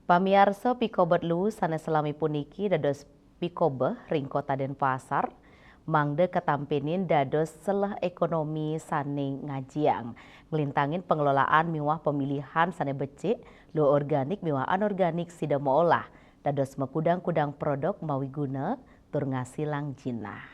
Pamiarsa Picobet lu sanes selami puniki dados Picobeh ring kota Denpasar, mangde ketampenin dados selah ekonomi sane ngajiang. Ngelintangin pengelolaan miwah pemilihan sane becik, lu organik miwah anorganik sida olah, dados mekudang-kudang produk mawi guna tur ngasilang jinah.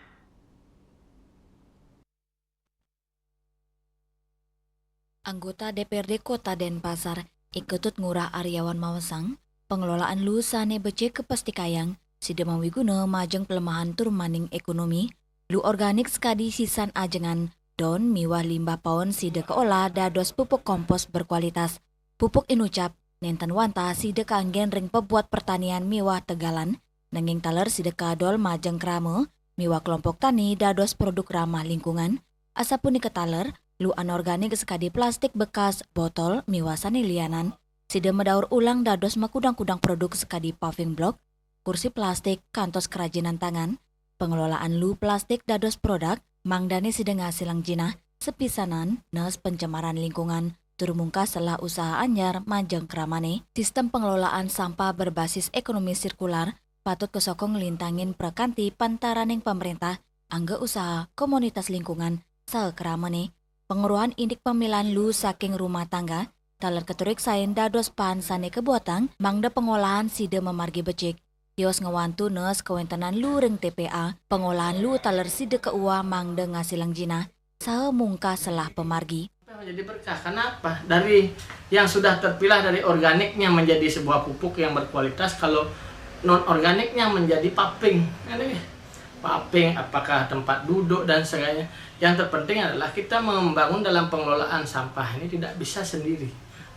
Anggota DPRD Kota Denpasar ikutut ngurah Aryawan Mawasang, pengelolaan lu sane becek kepastikayang, sida mawiguna majeng pelemahan turmaning ekonomi, lu organik sekadi sisan ajengan, don miwah limbah paon sida keolah dados pupuk kompos berkualitas. Pupuk inucap, nenten wanta sida kaanggen ring pebuat pertanian miwah Tegalan, nenging taler sida kadol majeng krame, miwah kelompok tani dados produk ramah lingkungan, asapun ketaler, lu anorganik sekadi plastik bekas, botol, miwasan lianan, sida medaur ulang dados makudang-kudang produk sekadi paving block, kursi plastik, kantos kerajinan tangan, pengelolaan lu plastik dados produk, mangdani sida ngasilang jinah, sepisanan, nes pencemaran lingkungan, turmungka selah usaha anyar majeng kramane, sistem pengelolaan sampah berbasis ekonomi sirkular, patut kesokong lintangin prekanti pantaraning pemerintah, angga usaha komunitas lingkungan, kramane, penguruhan indik pemilihan lu saking rumah tangga, taler keturik sain dados pan sane kebuatan, mangda pengolahan sida memargi becik. Yos ngewantu nes kewentenan lu ring TPA, pengolahan lu taler sida keuah mangda ngasilang jinah, saha mungka selah pemargi. Menjadi berkah, kenapa? Dari yang sudah terpilah dari organiknya menjadi sebuah pupuk yang berkualitas, kalau non organiknya menjadi paving. Paving, apakah tempat duduk dan sebagainya. Yang terpenting adalah kita membangun dalam pengelolaan sampah ini tidak bisa sendiri.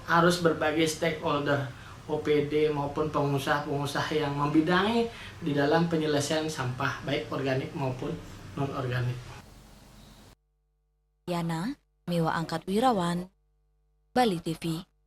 Harus berbagai stakeholder, OPD maupun pengusaha-pengusaha yang membidangi di dalam penyelesaian sampah, baik organik maupun non-organik. Yana, Miwa Angkat Wirawan, Bali TV.